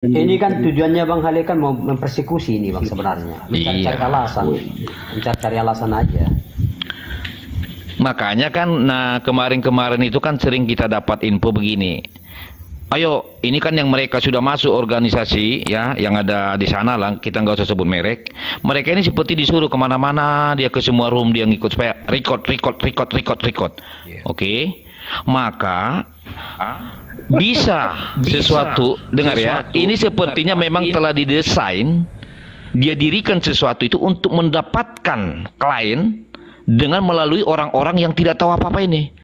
Ini kan tujuannya Bang Hale kan mau mempersekusi ini Bang sebenarnya. Mencari-cari Iya. alasan. Mencari-cari alasan aja. Makanya kan, nah kemarin-kemarin itu kan sering kita dapat info begini. Ayo, ini kan yang mereka sudah masuk organisasi ya, yang ada di sana lah, kita nggak usah sebut merek. Mereka ini seperti disuruh kemana-mana, dia ke semua room, dia ngikut supaya record. Oke, maka bisa sesuatu, dengar ya, ini sepertinya memang telah didesain, dia dirikan sesuatu itu untuk mendapatkan klien dengan melalui orang-orang yang tidak tahu apa-apa ini.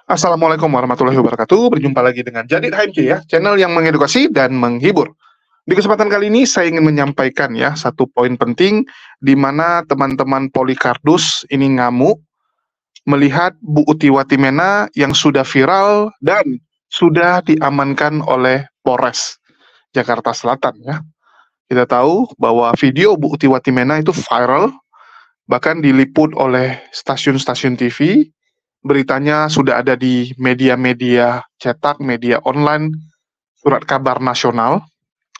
Assalamualaikum warahmatullahi wabarakatuh. Berjumpa lagi dengan Jadid HMC ya, channel yang mengedukasi dan menghibur. Di kesempatan kali ini saya ingin menyampaikan ya satu poin penting di mana teman-teman Polikardus ini ngamuk melihat Bu Uti Watimena yang sudah viral dan sudah diamankan oleh Polres Jakarta Selatan ya. Kita tahu bahwa video Bu Uti Watimena itu viral, bahkan diliput oleh stasiun-stasiun TV. Beritanya sudah ada di media-media cetak, media online, surat kabar nasional,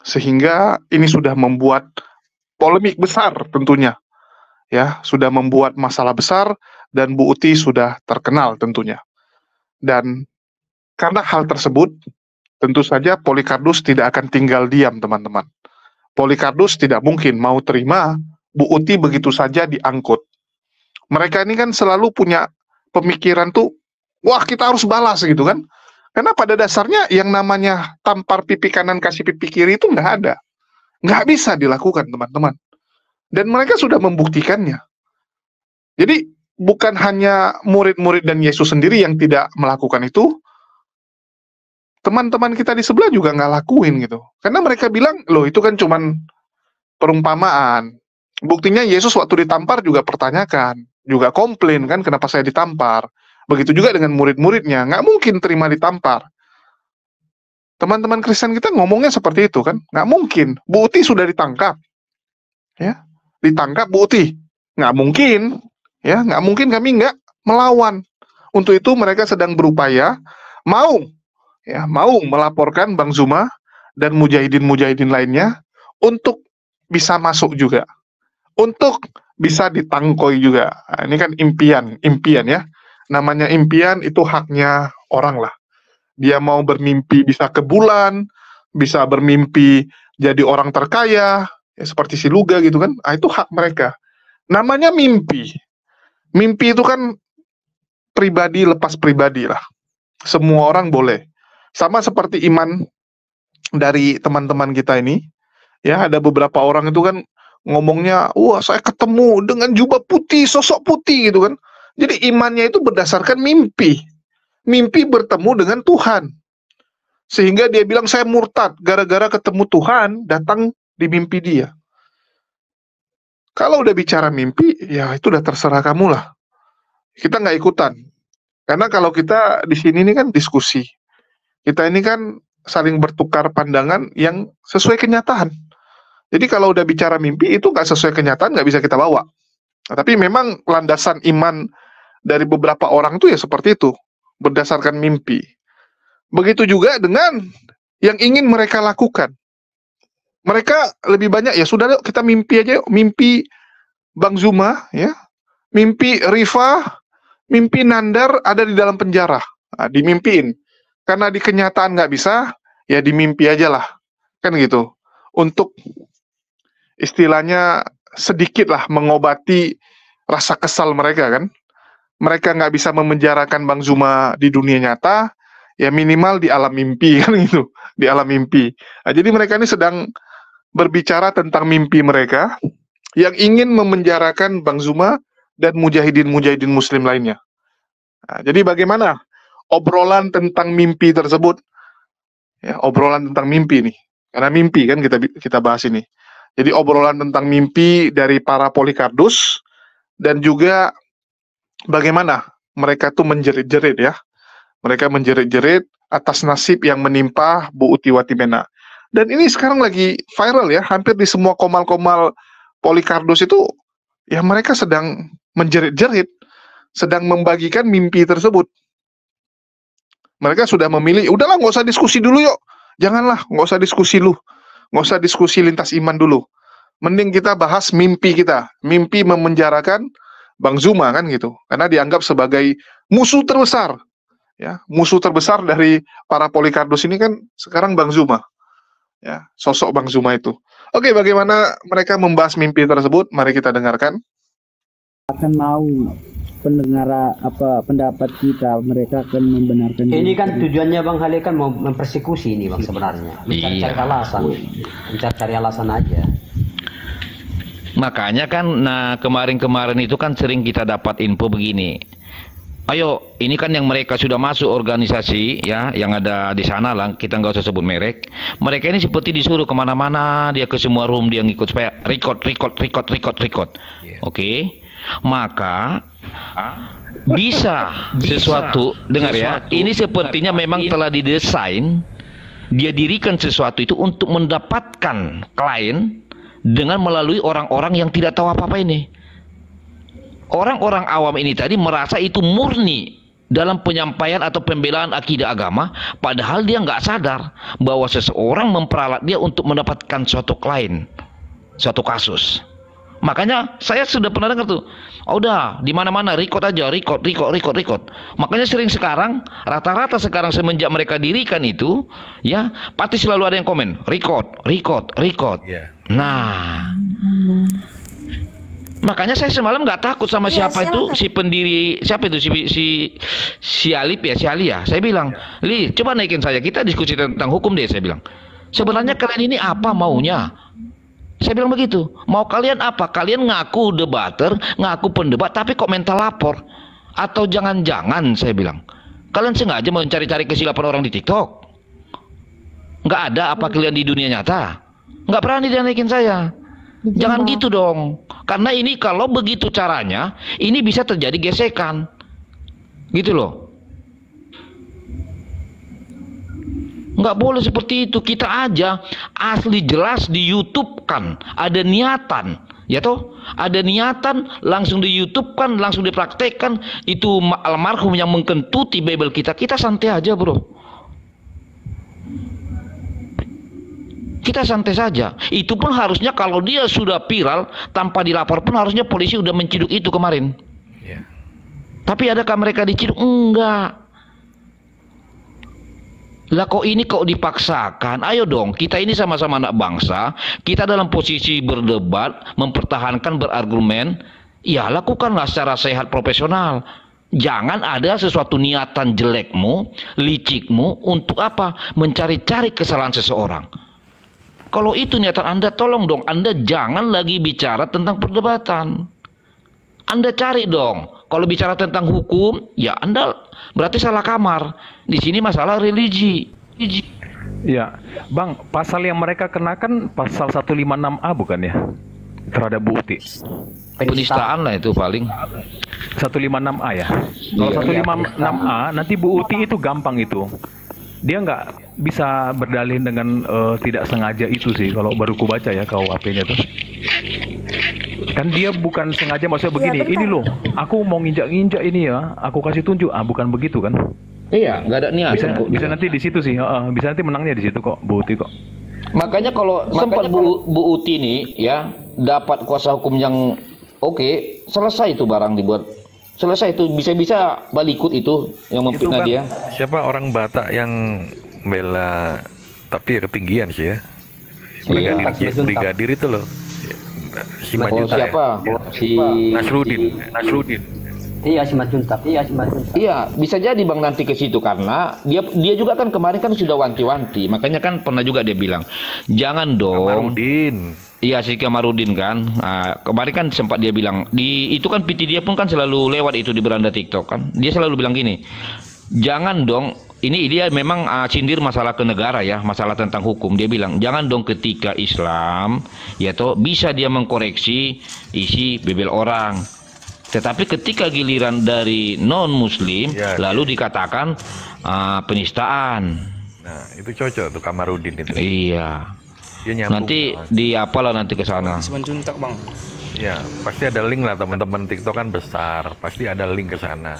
sehingga ini sudah membuat polemik besar tentunya. Ya, sudah membuat masalah besar dan Bu Uti sudah terkenal tentunya. Dan karena hal tersebut, tentu saja Polikardus tidak akan tinggal diam, teman-teman. Polikardus tidak mungkin mau terima Bu Uti begitu saja diangkut. Mereka ini kan selalu punya pemikiran tuh, wah kita harus balas gitu kan. Karena pada dasarnya yang namanya tampar pipi kanan kasih pipi kiri itu nggak ada. Nggak bisa dilakukan teman-teman. Dan mereka sudah membuktikannya. Jadi bukan hanya murid-murid dan Yesus sendiri yang tidak melakukan itu, teman-teman kita di sebelah juga nggak lakuin gitu. Karena mereka bilang, loh itu kan cuman perumpamaan. Buktinya Yesus waktu ditampar juga pertanyakan, juga komplain kan kenapa saya ditampar. Begitu juga dengan murid-muridnya, nggak mungkin terima ditampar. Teman-teman Kristen kita ngomongnya seperti itu kan, nggak mungkin. Bu Uti sudah ditangkap, ya, ditangkap Bu Uti, nggak mungkin, ya, nggak mungkin kami nggak melawan. Untuk itu mereka sedang berupaya mau melaporkan Bang Zuma dan mujahidin-mujahidin lainnya untuk bisa masuk juga, untuk bisa ditangkoi juga. Nah, ini kan impian ya. Namanya impian itu haknya orang lah. Dia mau bermimpi bisa ke bulan, bisa bermimpi jadi orang terkaya, ya seperti si Luga gitu kan. Nah, itu hak mereka. Namanya mimpi. Mimpi itu kan pribadi lepas pribadi lah. Semua orang boleh. Sama seperti iman dari teman-teman kita ini. Ya, ada beberapa orang itu kan ngomongnya, wah saya ketemu dengan jubah putih, sosok putih gitu kan. Jadi imannya itu berdasarkan mimpi. Mimpi bertemu dengan Tuhan. Sehingga dia bilang saya murtad gara-gara ketemu Tuhan datang di mimpi dia. Kalau udah bicara mimpi, ya itu udah terserah kamu lah. Kita nggak ikutan. Karena kalau kita di sini ini kan diskusi. Kita ini kan saling bertukar pandangan yang sesuai kenyataan. Jadi kalau udah bicara mimpi itu nggak sesuai kenyataan, nggak bisa kita bawa. Nah, tapi memang landasan iman dari beberapa orang itu ya seperti itu, berdasarkan mimpi. Begitu juga dengan yang ingin mereka lakukan. Mereka lebih banyak ya sudah kita mimpi aja, mimpi Bang Zuma ya, mimpi Rifa, mimpi Nandar ada di dalam penjara. Nah, dimimpiin. Karena di kenyataan nggak bisa, ya dimimpi aja lah. Kan gitu. Untuk istilahnya sedikit lah mengobati rasa kesal mereka kan. Mereka nggak bisa memenjarakan Bang Zuma di dunia nyata, ya minimal di alam mimpi kan gitu. Di alam mimpi. Nah, jadi mereka ini sedang berbicara tentang mimpi mereka yang ingin memenjarakan Bang Zuma dan mujahidin-mujahidin muslim lainnya. Nah, jadi bagaimana obrolan tentang mimpi tersebut? Ya, obrolan tentang mimpi nih. Karena mimpi kan kita bahas ini. Jadi obrolan tentang mimpi dari para Polikardus dan juga bagaimana mereka tuh menjerit-jerit ya. Mereka menjerit-jerit atas nasib yang menimpa Bu Uti Watimena. Dan ini sekarang lagi viral ya, hampir di semua komal-komal Polikardus itu ya mereka sedang menjerit-jerit, sedang membagikan mimpi tersebut. Mereka sudah memilih, udahlah nggak usah diskusi dulu yuk. Janganlah, nggak usah diskusi lu. Nggak usah diskusi lintas iman dulu. Mending kita bahas mimpi kita. Mimpi memenjarakan Bang Zuma kan gitu. Karena dianggap sebagai musuh terbesar. Ya, musuh terbesar dari para Polikarpus ini kan sekarang Bang Zuma. Ya, sosok Bang Zuma itu. Oke, bagaimana mereka membahas mimpi tersebut? Mari kita dengarkan. Akan mau pendapat kita, mereka akan membenarkan ini kan tujuannya Bang Hale kan mau mempersekusi ini Bang sebenarnya, mencari alasan aja. Makanya kan kemarin-kemarin itu kan sering kita dapat info begini, ayo ini kan yang mereka sudah masuk organisasi ya, yang ada di sana lah, kita nggak usah sebut merek. Mereka ini seperti disuruh kemana-mana, dia ke semua room, dia ngikut supaya record. Oke. Maka bisa sesuatu, dengar ya, ini sepertinya memang telah didesain, dia dirikan sesuatu itu untuk mendapatkan klien dengan melalui orang-orang yang tidak tahu apa-apa ini. Orang-orang awam ini tadi merasa itu murni dalam penyampaian atau pembelaan akidah agama, padahal dia nggak sadar bahwa seseorang memperalat dia untuk mendapatkan suatu klien, suatu kasus. Makanya saya sudah pernah dengar tuh, udah di mana-mana record aja, record. Makanya sering sekarang, rata-rata sekarang semenjak mereka dirikan itu, ya pasti selalu ada yang komen, record. Yeah. Nah, makanya saya semalam nggak takut sama siapa itu, si pendiri, siapa itu si Ali ya. Saya bilang, Li, coba naikin saya, kita diskusi tentang hukum deh. Saya bilang, sebenarnya kalian ini apa maunya? Saya bilang begitu, mau kalian apa? Kalian ngaku debater, ngaku pendebat, tapi kok mental lapor? Atau jangan-jangan saya bilang, kalian sengaja mencari-cari kesilapan orang di TikTok? Nggak ada apa kalian di dunia nyata? Nggak berani dia naikin saya. Jangan gitu dong. Karena ini kalau begitu caranya, ini bisa terjadi gesekan. Gitu loh. Nggak boleh seperti itu. Kita aja asli jelas di YouTube kan ada niatan, ya toh, ada niatan, langsung di YouTube kan, langsung dipraktekkan. Itu almarhum yang mengkentuti Bible kita santai aja bro, kita santai saja. Itu pun harusnya kalau dia sudah viral tanpa dilapor pun harusnya polisi udah menciduk itu kemarin. Tapi adakah mereka diciduk? Enggak. Lah kok ini kok dipaksakan? Ayo dong, kita ini sama-sama anak bangsa, kita dalam posisi berdebat, mempertahankan, berargumen, ya lakukanlah secara sehat profesional. Jangan ada sesuatu niatan jelekmu, licikmu untuk apa? Mencari-cari kesalahan seseorang. Kalau itu niatan Anda, tolong dong, Anda jangan lagi bicara tentang perdebatan. Anda cari dong. Kalau bicara tentang hukum, ya Anda berarti salah kamar. Di sini masalah religi. Ya, Bang, pasal yang mereka kenakan pasal 156A bukan ya? Terhadap Bu Uti. Penistaan lah itu paling. 156A ya. Kalau 156A nanti Bu Uti itu gampang itu. Dia nggak bisa berdalih dengan tidak sengaja itu sih. Kalau baru ku baca ya KUHP-nya tuh. Kan dia bukan sengaja, maksudnya begini, ini loh, aku mau nginjak-nginjak ini ya, aku kasih tunjuk, bukan begitu kan? Iya, nggak ada niat. Bisa nanti di situ sih, bisa nanti menangnya di situ kok, Bu Uti kok. Makanya kalau sempat Bu Uti nih, ya, dapat kuasa hukum yang oke, selesai itu barang dibuat. Selesai itu, bisa-bisa balikut itu yang memfitnah kan, dia. Siapa orang Batak yang bela, tapi ketinggian sih ya? Brigadir itu loh. Si Majuntak siapa? Ya? Si Nasruddin. Iya, si Majuntak. Iya, bisa jadi Bang nanti ke situ karena dia juga kan kemarin kan sudah wanti-wanti. Makanya kan pernah juga dia bilang, "Jangan dong." Kamarudin. Iya, si Kamarudin kan. Nah, kemarin kan sempat dia bilang, itu kan PT dia pun kan selalu lewat itu di beranda TikTok kan. Dia selalu bilang gini, "Jangan dong." Ini dia memang sindir masalah ke negara ya, masalah tentang hukum. Dia bilang, jangan dong ketika Islam, ya toh bisa dia mengkoreksi isi bebel orang. Tetapi ketika giliran dari non-Muslim, lalu dikatakan penistaan. Nah, itu cocok tuh Kamarudin itu. Iya. Dia nyambung. Nanti di apalah nanti ke sana. Menjuntak Bang. Ya, pasti ada link lah, teman-teman TikTok kan besar, pasti ada link ke sana.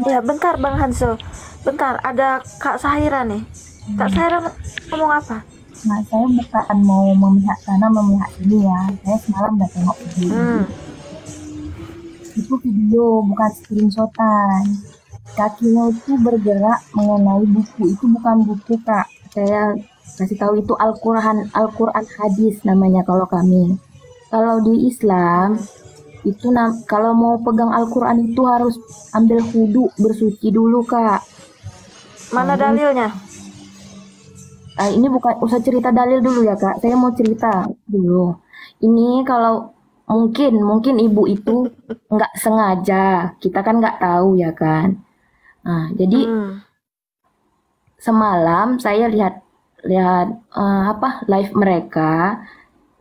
Ya bentar Bang Hansel, bentar ada Kak Sahira nih. Kak Sarah ngomong apa? Nah, saya bukan mau memihak sana memihak sini ya. Saya semalam udah tengok video. Itu video bukan screenshotan. Kakinya itu bergerak mengenai buku. Itu bukan buku, Kak. Saya kasih tahu itu Al-Quran hadis namanya kalau kami. Kalau di Islam itu kalau mau pegang Al-Quran itu harus ambil wudu, bersuci dulu, Kak. Mana dalilnya? Ini bukan usah cerita dalil dulu ya, Kak. Saya mau cerita dulu. Ini kalau mungkin ibu itu nggak sengaja, kita kan nggak tahu ya kan. Nah, jadi semalam saya lihat live mereka.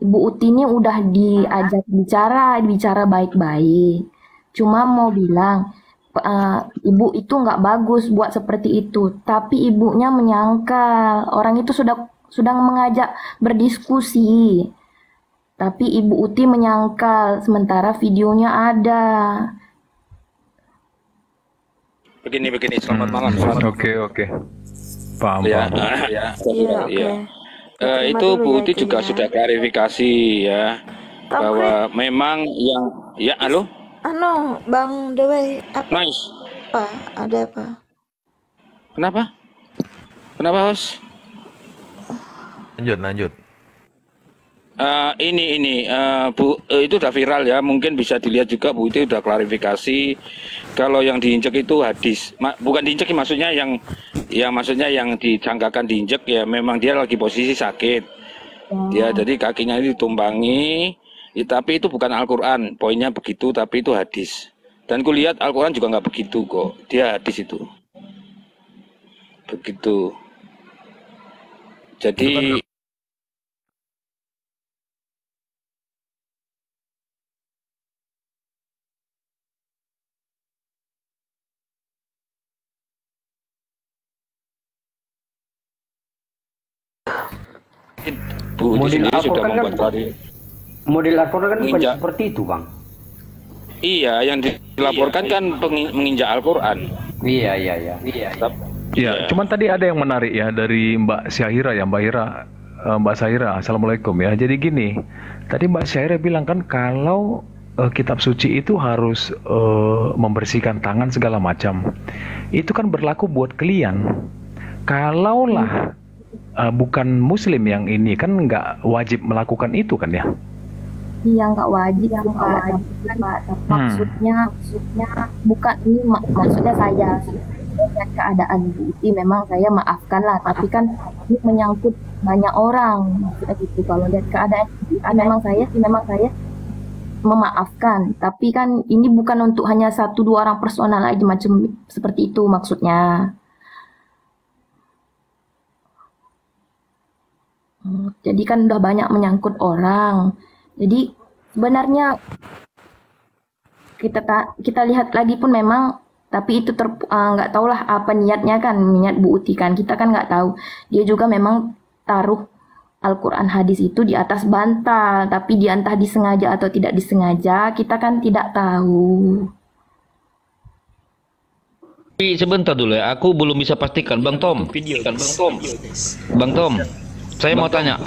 Ibu Uti ini udah diajak bicara baik-baik. Cuma mau bilang ibu itu nggak bagus buat seperti itu, tapi ibunya menyangkal. Orang itu sudah mengajak berdiskusi, tapi Ibu Uti menyangkal, sementara videonya ada. Begini, selamat malam. Oke. Paham. Ya, Iya, oke. Itu Bu Uti juga sudah klarifikasi ya, bahwa memang yang, ya, halo? Bang Dewi, Nice. ada apa? Kenapa, Hos? Lanjut. Ini Bu, itu udah viral ya, mungkin bisa dilihat juga Bu Uti udah klarifikasi kalau yang diinjek itu hadis. Bukan diinjek, maksudnya yang dijangkakan diinjek ya memang dia lagi posisi sakit. Ya, jadi kakinya ini ditumpangi. Tapi itu bukan Al-Quran, poinnya begitu, tapi itu hadis. Dan kulihat Al-Quran juga nggak begitu kok, dia hadis itu. Begitu. Jadi Bu Uti sendiri sudah membuat klarifikasi. Model Al-Quran kan bukan seperti itu, Bang. Iya, yang dilaporkan kan menginjak Al-Quran. Iya. Ya, cuman tadi ada yang menarik ya dari Mbak Syahira ya, Mbak Syahira, Assalamualaikum ya. Jadi gini, tadi Mbak Syahira bilang kan kalau kitab suci itu harus membersihkan tangan segala macam. Itu kan berlaku buat kalian. Kalaulah bukan Muslim yang ini kan nggak wajib melakukan itu kan ya? Iya, nggak wajib, maksudnya bukan ini maksudnya saya lihat keadaan Bu Uti memang saya maafkan lah, tapi kan ini menyangkut banyak orang maksudnya gitu. Kalau lihat keadaan memang saya memaafkan, tapi kan ini bukan untuk hanya 1-2 orang personal aja macam seperti itu maksudnya. Jadi kan udah banyak menyangkut orang. Jadi sebenarnya kita lihat lagi pun memang, tapi itu nggak tahulah apa niatnya kan, niat Bu Uti kan, kita kan nggak tahu. Dia juga memang taruh Al-Quran hadis itu di atas bantal, tapi dia entah disengaja atau tidak disengaja, kita kan tidak tahu. Tapi sebentar dulu ya, aku belum bisa pastikan, Bang Tom. Bang Tom, saya mau tanya.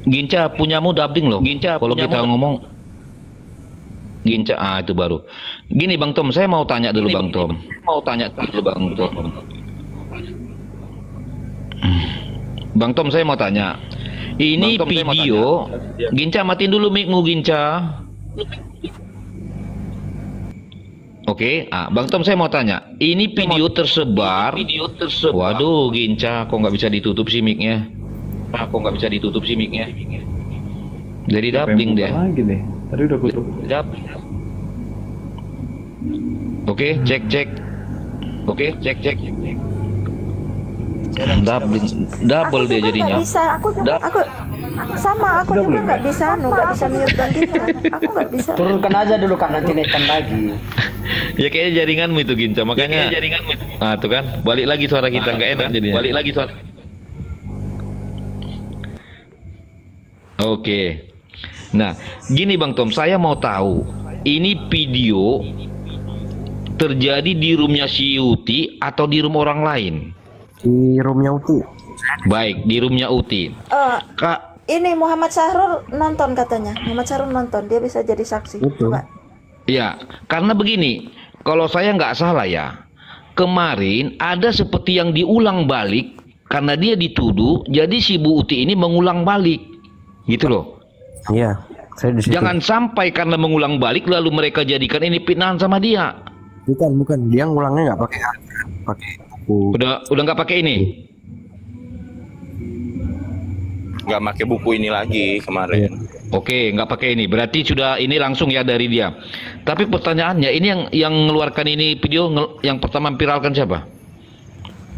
Ginca punyamu dubbing loh. Kalau kita ngomong Ginca, itu baru. Gini Bang Tom, saya mau tanya dulu Bang Tom. Bang Tom, saya mau tanya. Ini video, Ginca matiin dulu mic-mu Ginca. Oke, Bang Tom saya mau tanya. Ini video tersebar. Waduh, Ginca, kok nggak bisa ditutup sih mic-nya? Jadi dubbing dia. Lagi nih. Tadi udah kutup. Oke, cek. Double dia jadinya. Nggak bisa, aku juga nggak bisa mute dan gitu. Aku nggak bisa. Turunkan aja dulu kan, nanti naikkan lagi. Ya kayaknya jaringanmu itu Ginca, makanya. Nah, tuh kan, balik lagi suara kita nggak enak jadinya. Oke. Nah, gini Bang Tom, saya mau tahu, ini video terjadi di roomnya si Uti atau di room orang lain? Di roomnya Uti. Baik, di roomnya Uti. Kak, Ini Muhammad Sahrul nonton katanya. Muhammad Sahrul nonton, dia bisa jadi saksi. Coba. ya, karena begini, kalau saya nggak salah ya, kemarin ada seperti yang diulang balik karena dia dituduh, jadi si Bu Uti ini mengulang balik, gitu loh. Iya, saya di situ. Jangan sampai karena mengulang balik lalu mereka jadikan ini fitnahan sama dia. Bukan, dia ngulangnya nggak pakai buku. Udah nggak pakai ini. Nggak pakai buku ini lagi kemarin. Oke, nggak pakai ini. Berarti sudah ini langsung ya dari dia. Tapi pertanyaannya, ini yang mengeluarkan ini video yang pertama viralkan siapa?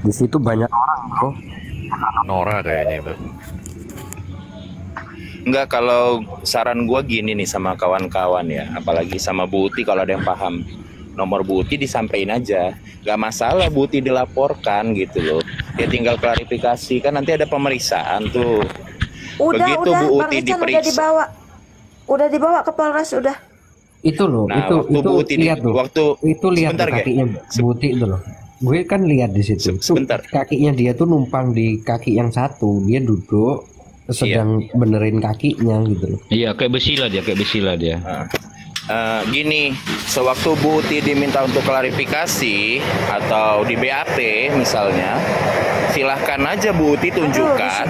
Di situ banyak orang, bro. Nora kayaknya itu. Enggak, kalau saran gua gini nih sama kawan-kawan ya, apalagi sama Bu Uti, kalau ada yang paham nomor Bu Uti disampaikan aja, nggak masalah Bu Uti dilaporkan gitu loh. Ya tinggal klarifikasi, kan nanti ada pemeriksaan tuh. Begitu Bu Uti diperiksa, udah dibawa ke Polres udah. Itu loh, nah, itu Bu Uti lihat loh. Itu lihat sebentar, kakinya Bu Uti itu loh. Gue kan lihat di situ. Sebentar. Kakinya dia tuh numpang di kaki yang satu, dia duduk sedang benerin kakinya gitu loh. Iya, kayak besila dia. Gini, sewaktu Bu Uti diminta untuk klarifikasi atau di BAP misalnya, silahkan aja Bu Uti tunjukkan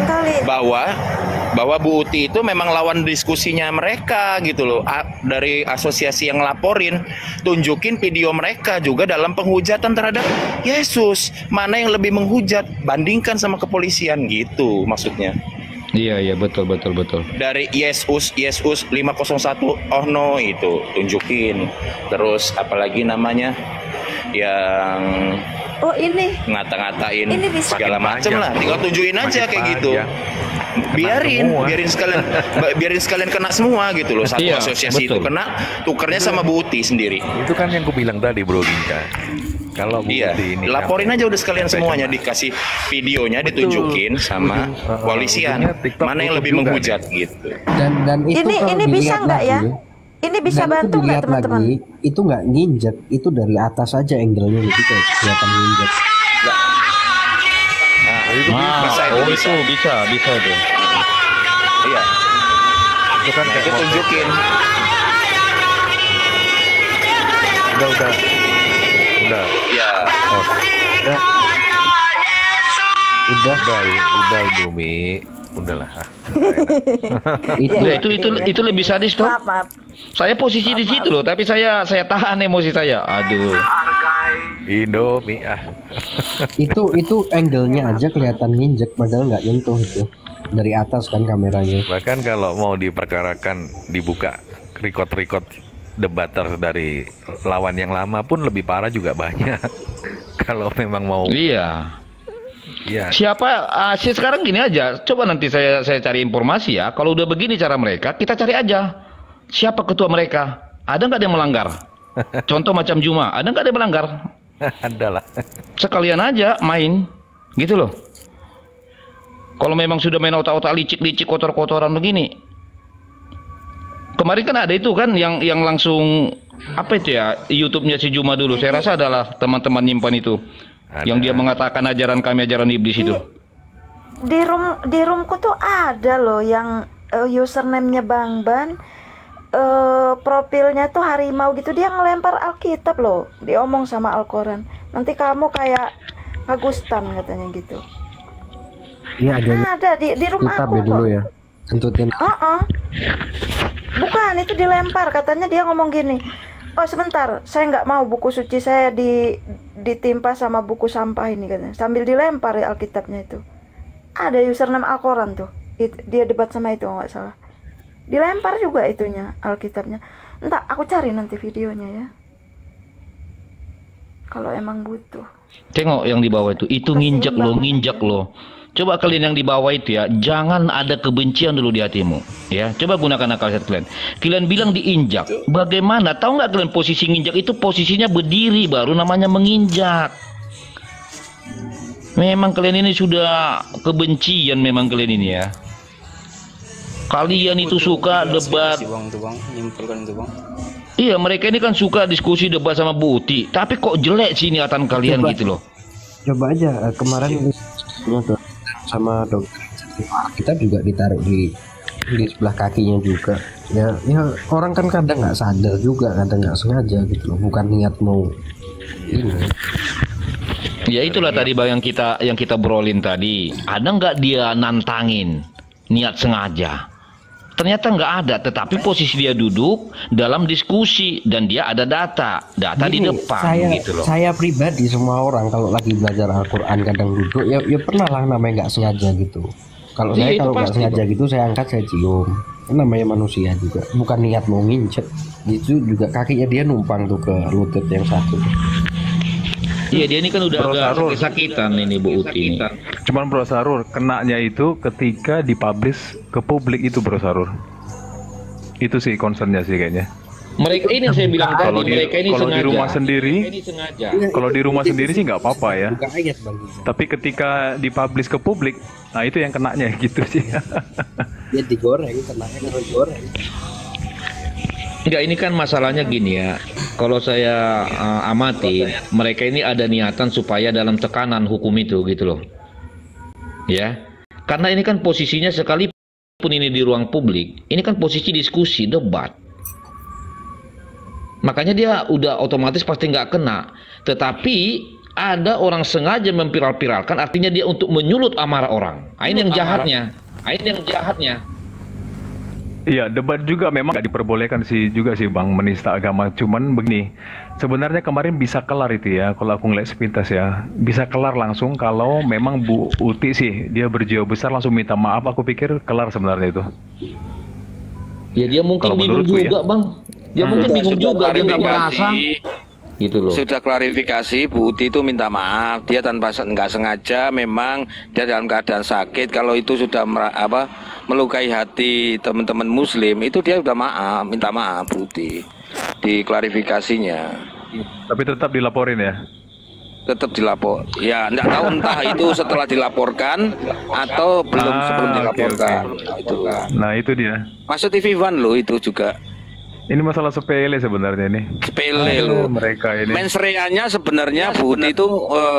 bahwa Bu Uti itu memang lawan diskusinya mereka gitu loh. Dari asosiasi yang laporin, tunjukin video mereka juga dalam penghujatan terhadap Yesus. Mana yang lebih menghujat, bandingkan sama kepolisian gitu maksudnya. Iya, betul. Dari Yesus 501 no itu tunjukin. Terus apalagi namanya yang ini ngata-ngatain segala macam lah, tinggal tunjukin aja kayak gitu. Biarin sekalian kena semua gitu loh. Satu asosiasi itu kena, tukernya sama Bu Uti sendiri. Itu kan yang gue bilang tadi, Bro Ginca. Kalau Bu Uti ini laporin aja udah sekalian semuanya, dikasih videonya, ditunjukin sama polisian, mana yang lebih menghujat gitu. Dan itu ini bisa nggak ya? Ini bisa bantu nggak teman-teman? Itu nggak nginjek, itu dari atas aja angle-nya gitu kayak kelihatan nginjek. Itu bisa tuh. Iya. Itu kan itu tunjukin. Udah. Ya. Udah Bumi. Udahlah. itu lebih sadis toh. Maaf. Saya posisi di situ loh, tapi saya tahan emosi saya. Aduh. Indomie itu angle-nya aja kelihatan nginjek padahal nggak nyentuh itu. Dari atas kan kameranya. Bahkan kalau mau diperkarakan, dibuka record debater dari lawan yang lama pun lebih parah juga banyak. Kalau memang mau. Iya. Siapa sekarang gini aja, coba nanti saya cari informasi ya. Kalau udah begini cara mereka, kita cari aja siapa ketua mereka, ada nggak yang melanggar. Contoh macam Juma, ada nggak yang melanggar? Ada lah. Sekalian aja main gitu loh. Kalau memang sudah main otak-otak licik kotor-kotoran begini. Kemarin kan ada itu kan yang langsung apa itu ya, YouTube-nya si Juma dulu. Saya rasa adalah teman-teman nyimpan itu. Ada. Yang dia mengatakan ajaran kami ajaran iblis itu. Di roomku tuh ada loh yang username-nya Bang Ban, profilnya tuh harimau gitu, dia ngelempar Alkitab loh, diomong sama Al-Quran. Nanti kamu kayak Agustan katanya gitu. Iya ada di rumah aku dulu ya. Tentutin. Bukan, itu dilempar, katanya dia ngomong gini. Oh sebentar, saya nggak mau buku suci saya ditimpa sama buku sampah ini katanya. Sambil dilempar ya Alkitabnya itu. Ada username Al-Quran tuh. Dia debat sama itu nggak salah. Dilempar juga itunya Alkitabnya. Entah, aku cari nanti videonya ya. Kalau emang butuh. Tengok yang di bawah itu nginjak loh. Coba kalian yang di bawah itu ya, jangan ada kebencian dulu di hatimu. Ya, coba gunakan akal sehat kalian. Kalian bilang diinjak. Bagaimana? Tahu nggak kalian posisi nginjak itu posisinya berdiri baru namanya menginjak. Memang kalian ini sudah kebencian memang kalian ini ya. Kalian itu suka debat. Iya, mereka ini kan suka diskusi debat sama Bu Uti. Tapi kok jelek sih niatan kalian gitu loh. Coba aja kemarin sama dokter kita juga ditaruh di sebelah kakinya juga. Ya orang kan kadang nggak sadar juga, kadang nggak sengaja gitu loh, bukan niat mau ini. Ya itulah tadi bang yang kita brolin tadi. Ada nggak dia nantangin niat sengaja? Ternyata nggak ada, tetapi posisi dia duduk dalam diskusi dan dia ada data di depan gitu loh. Saya pribadi, semua orang kalau lagi belajar Al-Quran kadang duduk ya pernah lah namanya nggak sengaja gitu. Kalau saya kalau nggak sengaja gitu saya angkat, saya cium. Namanya manusia juga, bukan niat mau nginjek. Itu juga kakinya dia numpang tuh ke lutut yang satu. Iya, dia ini kan udah agak kesakitan ini Bu Uti. Cuman Bro Sarur, kenanya itu ketika dipublish ke publik itu Bro Sarur. Itu sih concernnya sih kayaknya. Mereka ini yang saya bilang tadi, mereka ini kalau sengaja. di rumah sendiri, kalau di rumah sendiri sih nggak apa-apa ya. Tapi ketika dipublish ke publik, nah itu yang kenanya gitu sih. Dia digoreng, kenanya kalau digoreng. Enggak, ini kan masalahnya gini ya. Kalau saya amati, mereka ini ada niatan supaya dalam tekanan hukum itu gitu loh. Ya. Karena ini kan posisinya sekalipun ini di ruang publik, ini kan posisi diskusi, debat. Makanya dia udah otomatis pasti nggak kena. Tetapi ada orang sengaja memviral-viralkan, artinya dia untuk menyulut amarah orang. Ini yang jahatnya. Iya, debat juga memang nggak diperbolehkan sih juga sih Bang, menista agama. Cuman begini, sebenarnya kemarin bisa kelar itu ya, kalau aku ngeliat sepintas ya, bisa kelar langsung kalau memang Bu Uti sih dia berjiwa besar langsung minta maaf. Aku pikir kelar sebenarnya itu. Ya dia mungkin bingung juga Bang. Dia mungkin bingung juga, dia nggak merasa. Gitu loh. Sudah klarifikasi, Bu Uti itu minta maaf, dia tanpa nggak sengaja, memang dia dalam keadaan sakit. Kalau itu sudah melukai hati teman-teman Muslim, itu dia sudah minta maaf Bu Uti di klarifikasinya. Tapi tetap dilaporin ya? Tetap dilapor. Ya, enggak tahu entah itu setelah dilaporkan atau belum sebelum dilaporkan. Okay. Itu kan. Nah itu dia. Masuk TV One loh itu juga. Ini masalah sepele sebenarnya ini. Sepele loh. Mereka ini. Mensreanya sebenarnya Bu Uti itu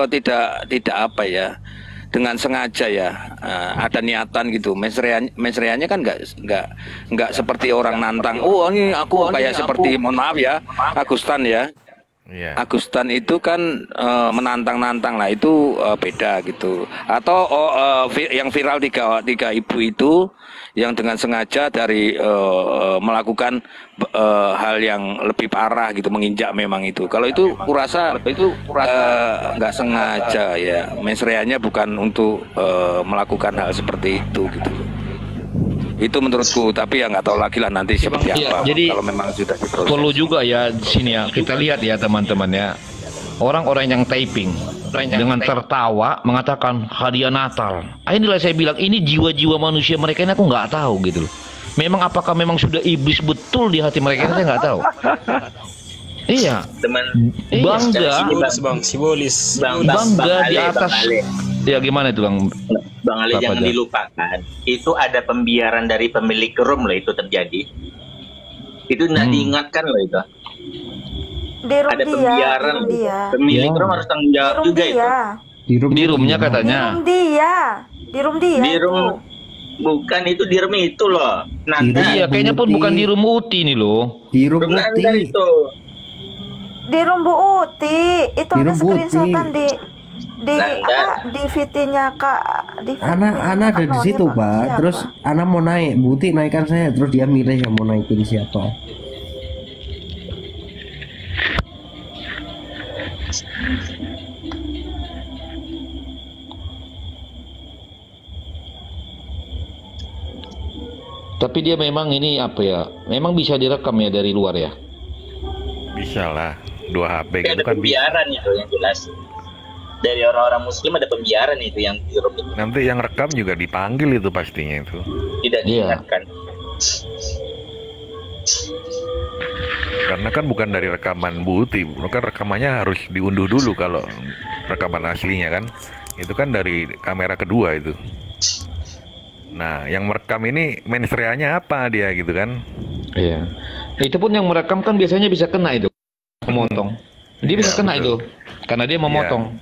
tidak apa ya, dengan sengaja ya, ada niatan gitu. Mensreanya kan nggak seperti orang nantang. Oh ini aku kayak seperti, mohon maaf ya, Agustan ya. Yeah. Agustan itu kan menantang-nantang lah, itu beda gitu. Atau yang viral tiga ibu itu yang dengan sengaja dari melakukan hal yang lebih parah gitu, menginjak memang itu. Kalau itu kurasa nggak sengaja ya, mensreanya bukan untuk melakukan hal seperti itu gitu. Itu menurutku, tapi ya nggak tahu lagi lah nanti seperti apa. Jadi kalau memang sudah diproses. Perlu juga ya di sini ya, kita lihat ya teman-teman ya, orang-orang yang typing dengan tertawa mengatakan hadiah Natal. Inilah saya bilang, ini jiwa-jiwa manusia mereka ini aku nggak tahu gitu loh. Memang apakah memang sudah iblis betul di hati mereka ini, saya nggak tahu. Iya. Bangga di atas. Ya gimana itu Bang Ali, jangan dilupakan, itu ada pembiaran dari pemilik room loh, itu terjadi. Itu nggak diingatkan loh itu. Ada pembiaran, pemilik room harus tanggung jawab juga itu. Di roomnya katanya. Di room dia. Bukan itu di room itu loh. Iya, kayaknya pun bukan di room Uti nih loh. Di room Uti itu. Di room Bu Uti itu ada screenshotan di VT-nya Kak. Ana ada di situ Pak. Terus Ana mau naik, Buti naikkan saya, terus dia milih yang mau naikin siapa. Tapi dia memang ini apa ya? Memang bisa direkam ya dari luar ya? Bisa lah, 2 HP gitu kan. Ada pembiaran itu yang jelas. Dari orang-orang Muslim ada pembiaran itu yang di room itu. Nanti yang rekam juga dipanggil itu pastinya itu. Tidak diingatkan. Karena kan bukan dari rekaman Bu Uti, kan rekamannya harus diunduh dulu kalau rekaman aslinya kan. Itu kan dari kamera kedua itu. Nah, yang merekam ini mensreanya apa dia gitu kan? Iya. Itu pun yang merekam kan biasanya bisa kena itu, memotong. Dia bisa kena betul. Itu, karena dia memotong.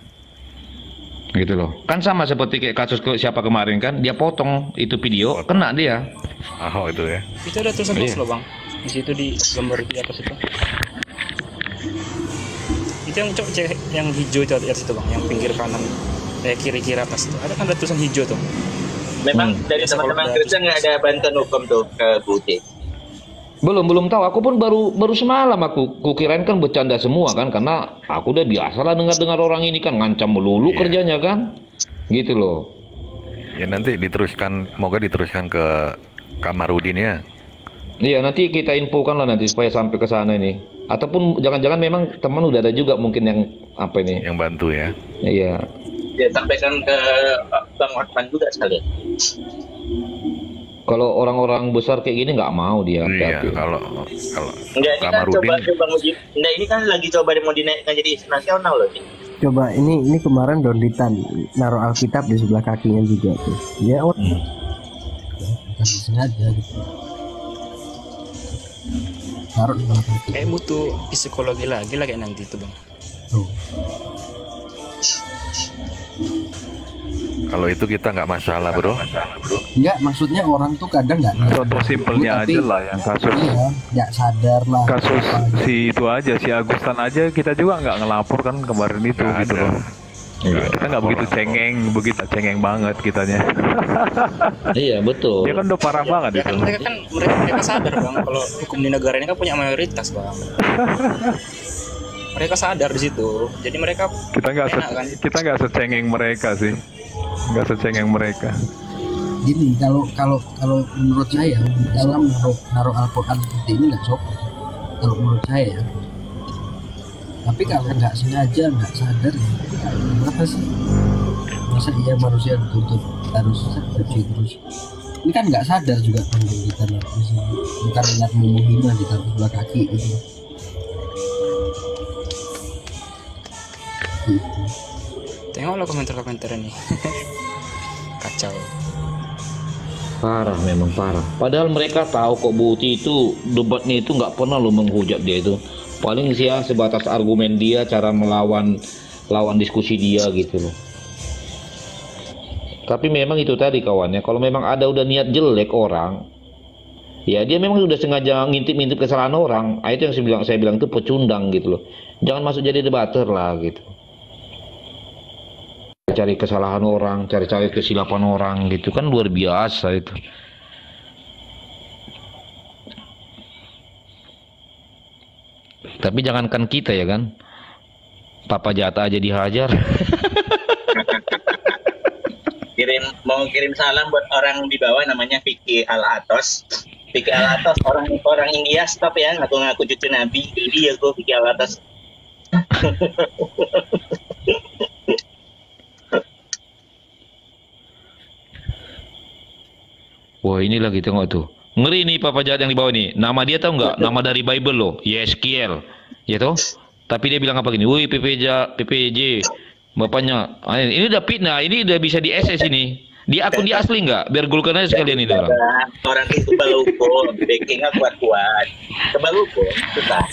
Gitu loh. Kan sama seperti kayak kasus siapa kemarin kan, dia potong itu video, kena dia. Ahok itu ya. Itu ada tulisan hoax loh bang. Di situ di gambar di atas itu. Itu yang yang hijau itu di atas itu bang, yang pinggir kanan, kiri atas itu. Ada kan ada tulisan hijau tuh. Memang dari teman-teman Kristen nggak ada bantuan hukum tuh ke Budi. Belum tahu. Aku pun baru semalam aku kukirain kan bercanda semua kan, karena aku udah biasa lah dengar orang ini kan ngancam melulu kerjanya kan, gitu loh. Ya nanti diteruskan, moga diteruskan ke Kamarudin ya. Iya, nanti kita infokan lah nanti supaya sampai ke sana ini. Ataupun jangan-jangan memang teman udah ada juga mungkin yang apa ini? Yang bantu ya. Iya. Ya sampaikan ke Bang Otman juga sekalian. Kalau orang-orang besar kayak gini nggak mau dia. Iya, kalau enggak, ini kan coba uji. Nah, ini kan lagi coba mau dinaikkan jadi nasional loh. Coba ini kemarin Donditan naruh Alkitab di sebelah kakinya juga tuh. Ya bukan sengaja gitu. Taruh di sebelah kaki. Kayak butuh psikologi lagi lah kayak nanti itu bang. Tuh. Kalau itu kita nggak masalah bro. Enggak, maksudnya orang tuh kadang nggak. Contoh simpelnya aja lah yang kasus. Iya, nggak sadar lah. Kasus si itu aja, si Agustan aja kita juga nggak ngelapor kan kemarin itu Gak gitu ada. loh. Kita nggak begitu cengeng banget kitanya. Iya betul. Dia kan udah parah banget Ya itu. kan mereka sadar bang kalau hukum di negara ini kan punya mayoritas bang. Mereka sadar di situ, jadi mereka kita nggak secengeng mereka sih, nggak secengeng mereka. Gini, kalau menurut saya dalam naruh Al-Quran seperti ini nggak sopan. Kalau menurut saya, tapi kalau nggak sengaja, nggak sadar, ya kenapa sih? Masa iya manusia dituntut harus bersih terus? Ini kan nggak sadar juga kan kita bukan niat menghina di sebelah kaki gitu. Tengoklah komentar-komentar ini. Kacau. Parah, memang parah. Padahal mereka tahu kok Bu Uti itu debatnya itu nggak pernah lo menghujat dia itu. Paling sih ya sebatas argumen dia, cara lawan diskusi dia gitu loh. Tapi memang itu tadi kawannya, kalau memang ada udah niat jelek orang, ya dia memang udah sengaja ngintip-ngintip kesalahan orang. Itu yang saya bilang itu pecundang gitu loh. Jangan masuk jadi debater lah gitu. Cari kesalahan orang, cari kesilapan orang gitu kan luar biasa itu. Tapi jangankan kita ya kan, Papa Jata aja dihajar. Mau kirim salam buat orang di bawah namanya Vicky Al-Atos. Vicky Al-Atos orang India, stop ya ngaku-ngaku cucu Nabi. Ini ya gue Vicky Al-Atos. Wah ini lagi tengok tuh. Ngeri nih Papa Jahat yang di bawah nih. Nama dia tahu nggak? Nama dari Bible loh. Yeskiel. Ya toh? Tapi dia bilang apa gini? Woi PPJ. Bapaknya. Ini udah fitnah. Ini udah bisa di SS ini. Dia akun dia asli nggak? Biar gulkan aja sekalian ini orang. Orang itu kebal hukum. Backingnya kuat-kuat. Kebal hukum. Susah.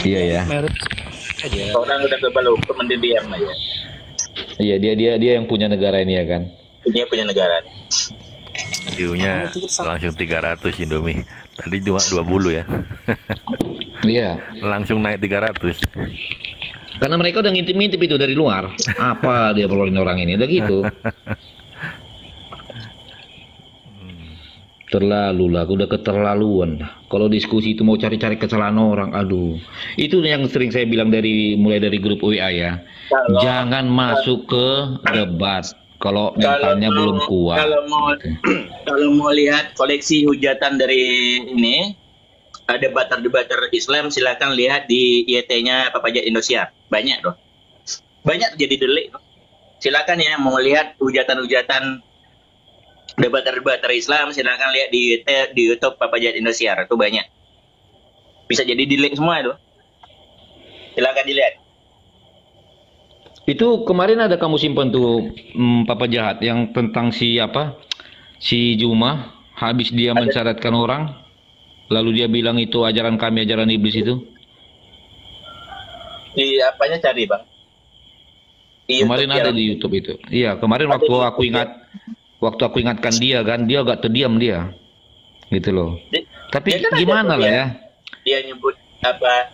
Iya ya. Orang udah kebal hukum mending diam aja. Iya dia yang punya negara ini ya kan. Dia punya negara. View-nya langsung 300 Indomie. Tadi cuma 20 ya. Iya. Langsung naik 300. Karena mereka udah ngintip-ngintip itu dari luar. Apa dia perluin orang ini? Udah gitu. Terlalu lah, udah keterlaluan. Kalau diskusi itu mau cari-cari kesalahan orang, aduh. Itu yang sering saya bilang mulai dari grup WA ya. Jangan masuk ke debat. Kalau mentalnya belum kuat. Kalau mau lihat koleksi hujatan dari ini, debater Islam, silakan lihat di YT-nya Papa Jahat Indosiar. Banyak loh. Banyak jadi delik. Silakan ya mau lihat hujatan-hujatan debater Islam, silakan lihat di YouTube Papa Jahat Indosiar. Itu banyak. Bisa jadi delik semua itu. Silakan dilihat. Itu kemarin ada kamu simpan tuh Papa Jahat yang tentang si Juma habis dia mensyaratkan orang lalu dia bilang itu ajaran kami ajaran iblis itu. Di apanya cari bang? Kemarin ada di YouTube itu. Iya, kemarin waktu aku ingatkan dia kan, dia agak terdiam dia. Gitu loh. Tapi gimana lah ya? Dia nyebut apa?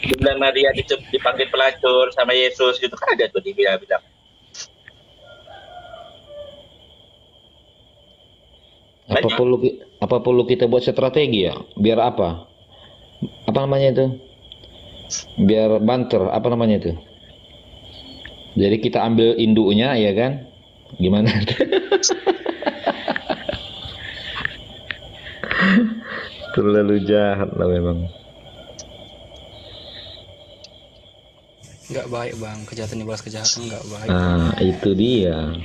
Bunda Maria dipanggil pelacur sama Yesus gitu kan ada tuh dia bilang. Apa perlu kita buat strategi ya? Biar apa? Apa namanya itu? Biar banter, apa namanya itu? Jadi kita ambil induknya ya kan? Gimana? Terlalu jahat lah memang. Nggak baik bang, kejahatan balas kejahatan nggak baik. Nah itu dia.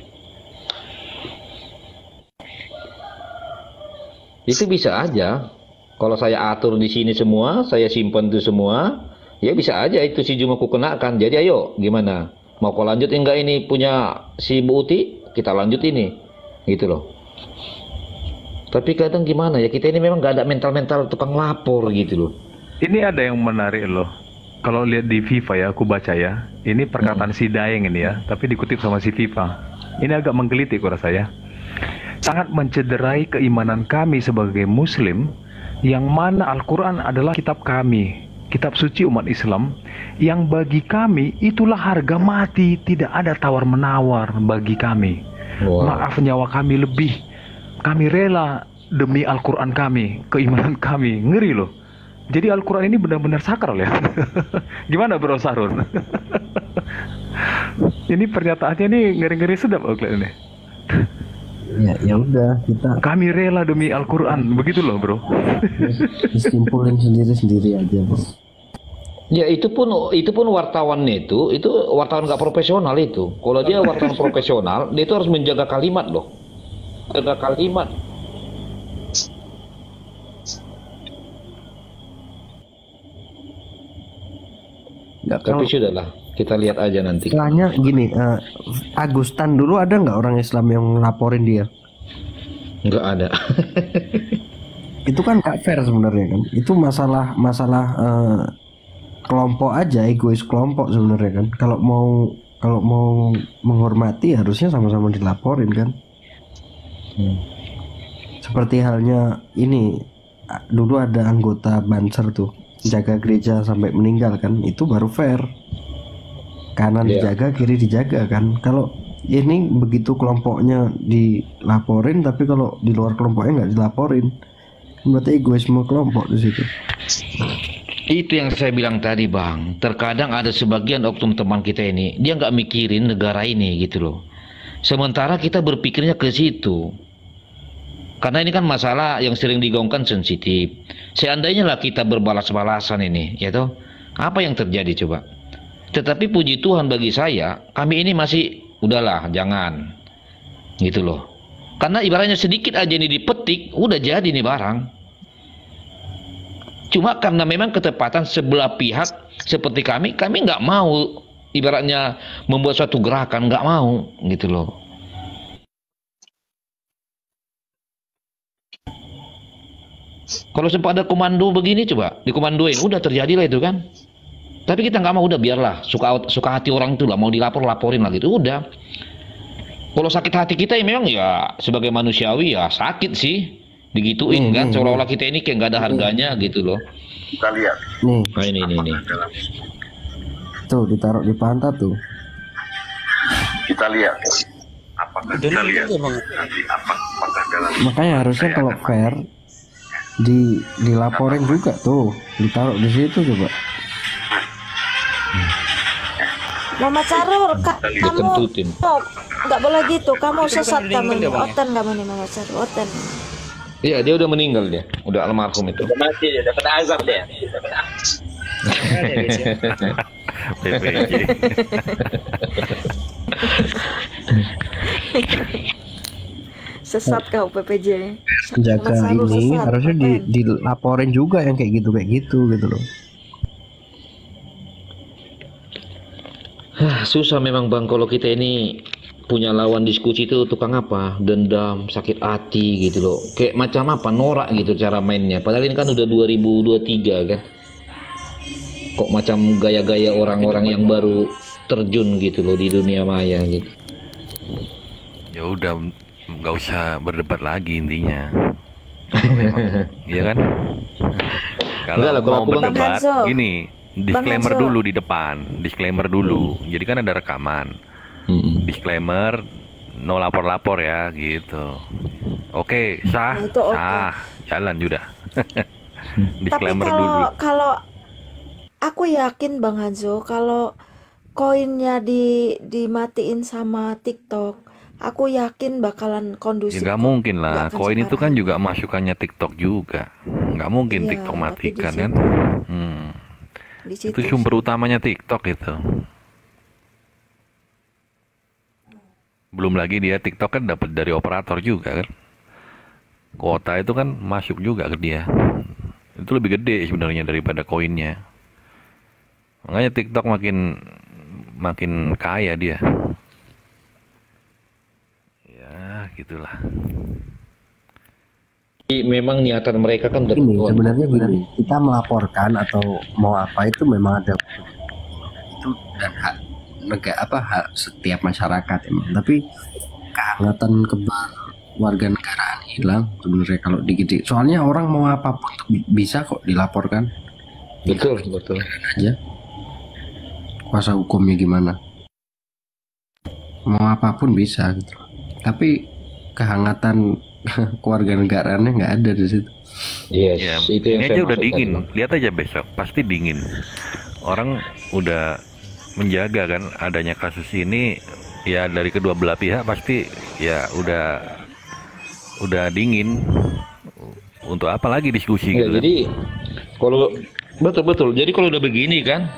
Itu bisa aja. Kalau saya atur di sini semua, saya simpan itu semua, ya bisa aja itu si Juma ku kenakan. Jadi ayo, gimana? Mau kau lanjut enggak ini punya si Bu Uti? Kita lanjut ini, gitu loh. Tapi kadang gimana ya, kita ini memang nggak ada mental-mental tukang lapor gitu loh. Ini ada yang menarik loh. Kalau lihat di FIFA ya, aku baca ya. Ini perkataan si Daeng ini ya, tapi dikutip sama si FIFA. Ini agak menggelitik aku rasa ya. Sangat mencederai keimanan kami sebagai Muslim, yang mana Al-Quran adalah kitab kami, kitab suci umat Islam, yang bagi kami itulah harga mati, tidak ada tawar-menawar bagi kami. Maaf nyawa kami lebih, kami rela demi Al-Quran kami, keimanan kami. Ngeri loh. Jadi Al-Quran ini benar-benar sakral ya. Gimana Bro Sarun? Ini pernyataannya nih ngeri-ngeri sedap ini. Ya udah kita. Kami rela demi Al-Quran, begitu loh Bro. Disimpulin sendiri-sendiri aja Bro. Ya itu pun wartawannya itu wartawan nggak profesional itu. Kalau dia wartawan profesional, dia itu harus menjaga kalimat loh. Jaga kalimat. Tapi sudahlah, kita lihat aja nanti. Istilahnya gini, Agustan dulu ada nggak orang Islam yang laporin dia? Nggak ada. Itu kan nggak fair sebenarnya kan. Itu masalah kelompok aja, egois kelompok sebenarnya kan. Kalau mau menghormati harusnya sama-sama dilaporin kan. Seperti halnya ini, dulu ada anggota Banser tuh jaga gereja sampai meninggal kan, itu baru fair. Kanan dijaga, kiri dijaga kan. Kalau ini begitu kelompoknya dilaporin, tapi kalau di luar kelompoknya nggak dilaporin, berarti egoisme kelompok di situ. Itu yang saya bilang tadi Bang. Terkadang ada sebagian oknum teman kita ini, dia nggak mikirin negara ini gitu loh. Sementara kita berpikirnya ke situ. Karena ini kan masalah yang sering digaungkan sensitif. Seandainya lah kita berbalas-balasan ini, ya toh, apa yang terjadi coba? Tetapi puji Tuhan bagi saya, kami ini masih udahlah, jangan, gitu loh. Karena ibaratnya sedikit aja ini dipetik, udah jadi nih barang. Cuma karena memang ketepatan sebelah pihak seperti kami nggak mau, ibaratnya membuat suatu gerakan, nggak mau, gitu loh. Kalau sempat ada komando begini coba dikomandoin, udah terjadilah itu kan. Tapi kita nggak mau, udah biarlah, suka hati orang itu lah, mau laporin lah gitu, udah. Kalau sakit hati kita ya memang ya sebagai manusiawi ya sakit sih, digituin kan, seolah-olah kita ini kayak nggak ada harganya gitu loh. Kita lihat. Nah ini. Tuh ditaruh di pantat tuh. Kita lihat. Apakah kita lihat nanti apakah dalam. Makanya harusnya kalau fair dilaporin juga tuh, ditaruh di situ coba. Mama Carur, kamu nggak boleh gitu, kamu sesat kamu. Oten kamu nih Mama Carur, oten. Iya, dia udah meninggal dia, udah almarhum itu. Udah mati dia, udah kena azab dia. PPJ. Sesat kau PPJ. Jaga ini harusnya dilaporin juga yang kayak gitu gitu loh. Susah memang Bang kalau kita ini punya lawan diskusi itu tukang apa, dendam, sakit hati gitu loh, kayak macam apa, norak gitu cara mainnya. Padahal ini kan udah 2023 kan, kok macam gaya-gaya orang-orang yang baru terjun gitu loh di dunia maya gitu. Ya udah, nggak usah berdebat lagi intinya. Iya kan? Kalau mau berdebat, gini, disclaimer dulu di depan, disclaimer dulu. Jadi kan ada rekaman. Disclaimer, no lapor-lapor ya, gitu. Oke, sah, sah, jalan sudah. Disclaimer tapi dulu. Kalau aku yakin Bang Hanzo, kalau koinnya dimatiin sama TikTok, aku yakin bakalan kondusif. Ya nggak mungkin lah, koin itu kan juga masukannya TikTok juga. Nggak mungkin Iya, TikTok tapi matikan di kan. Di situ Itu sumber utamanya TikTok itu. Belum lagi dia TikTok kan dapat dari operator juga kan. Kuota itu kan masuk juga ke dia. Itu lebih gede sebenarnya daripada koinnya. Makanya TikTok makin kaya dia. Ya, gitulah. Jadi memang niatan mereka kan udah ini sebenarnya gini, kita melaporkan atau mau apa itu memang ada itu dan hak hak setiap masyarakat emang. Tapi kehangatan warga negaraan hilang sebenarnya kalau digede. Soalnya orang mau apapun bisa kok dilaporkan. Betul. Aja. Kuasa hukumnya gimana? Mau apapun bisa gitu. Tapi kehangatan keluarga negaraannya nggak ada di situ. Ya, ini aja udah dingin. Lihat aja besok, pasti dingin. Orang udah menjaga kan adanya kasus ini, ya dari kedua belah pihak pasti ya udah dingin. Untuk apa lagi diskusi ya, gitu. Jadi kalau betul. Jadi kalau udah begini kan,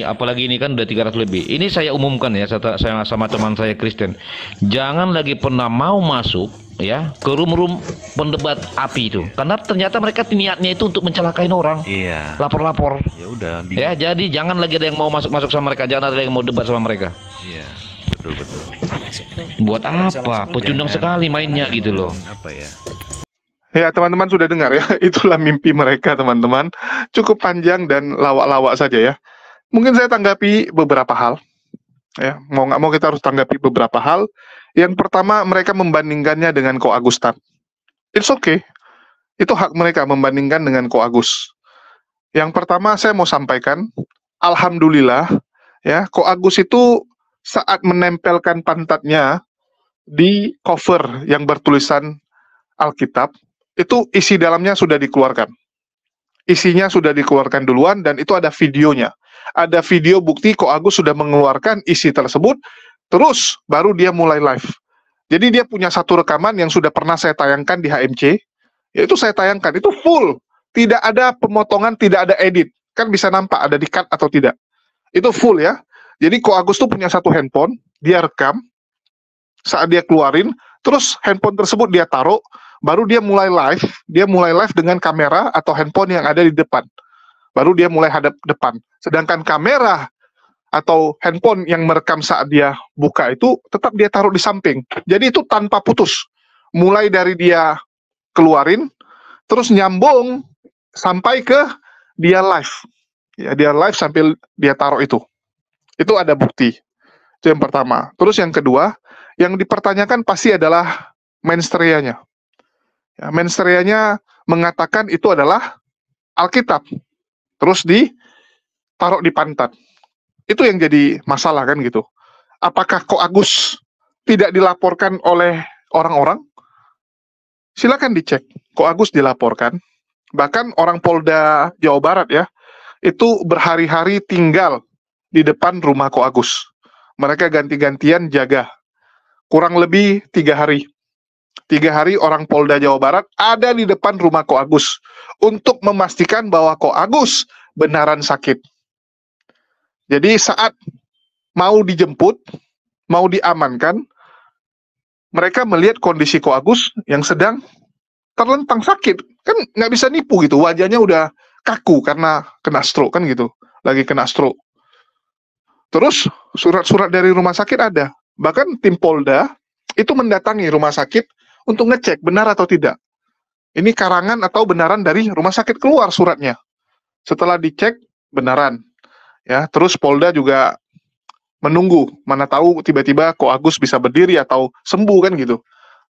apalagi ini kan udah 300 lebih. Ini saya umumkan ya, saya sama teman saya Kristen. Jangan lagi pernah mau masuk ya ke room pendebat api itu. Karena ternyata mereka niatnya itu untuk mencelakain orang. Iya. Lapor-lapor. Ya udah. Ya, jadi jangan lagi ada yang mau masuk sama mereka, jangan ada yang mau debat sama mereka. Iya, betul. Buat apa? Pecundang sekali mainnya gitu loh. Apa ya? Ya teman-teman sudah dengar ya, itulah mimpi mereka teman-teman. Cukup panjang dan lawak-lawak saja ya. Mungkin saya tanggapi beberapa hal. Ya, mau nggak mau kita harus tanggapi beberapa hal. Yang pertama, mereka membandingkannya dengan Ko Agustan. It's okay. Itu hak mereka membandingkan dengan Ko Agus. Yang pertama saya mau sampaikan, alhamdulillah ya, Ko Agus itu saat menempelkan pantatnya di cover yang bertulisan Alkitab, itu isi dalamnya sudah dikeluarkan. Isinya sudah dikeluarkan duluan dan itu ada videonya. Ada video bukti Ko Agus sudah mengeluarkan isi tersebut, terus baru dia mulai live. Jadi dia punya satu rekaman yang sudah pernah saya tayangkan di HMC, yaitu saya tayangkan, itu full. Tidak ada pemotongan, tidak ada edit. Kan bisa nampak ada di cut atau tidak. Itu full ya. Jadi Ko Agus tuh punya satu handphone, dia rekam, saat dia keluarin, terus handphone tersebut dia taruh, baru dia mulai live dengan kamera atau handphone yang ada di depan. Baru dia mulai hadap depan. Sedangkan kamera atau handphone yang merekam saat dia buka itu tetap dia taruh di samping. Jadi itu tanpa putus. Mulai dari dia keluarin, terus nyambung sampai ke dia live. Ya, dia live sambil dia taruh itu. Itu ada bukti. Itu yang pertama. Terus yang kedua, yang dipertanyakan pasti adalah mensterianya. Ya, mensterianya mengatakan itu adalah Alkitab. Terus ditaruh di pantat. Itu yang jadi masalah kan gitu. Apakah Ko Agus tidak dilaporkan oleh orang-orang? Silakan dicek. Ko Agus dilaporkan. Bahkan orang Polda Jawa Barat ya, itu berhari-hari tinggal di depan rumah Ko Agus. Mereka ganti-gantian jaga. Kurang lebih 3 hari. 3 hari orang Polda Jawa Barat ada di depan rumah Ko Agus untuk memastikan bahwa Ko Agus benaran sakit. Jadi saat mau dijemput, mau diamankan, mereka melihat kondisi Ko Agus yang sedang terlentang sakit. Kan nggak bisa nipu gitu, wajahnya udah kaku karena kena stroke kan gitu, lagi kena stroke. Terus surat-surat dari rumah sakit ada. Bahkan tim Polda itu mendatangi rumah sakit untuk ngecek benar atau tidak. Ini karangan atau benaran dari rumah sakit, keluar suratnya. Setelah dicek benaran. Ya, terus Polda juga menunggu, mana tahu tiba-tiba Ko Agus bisa berdiri atau sembuh kan gitu.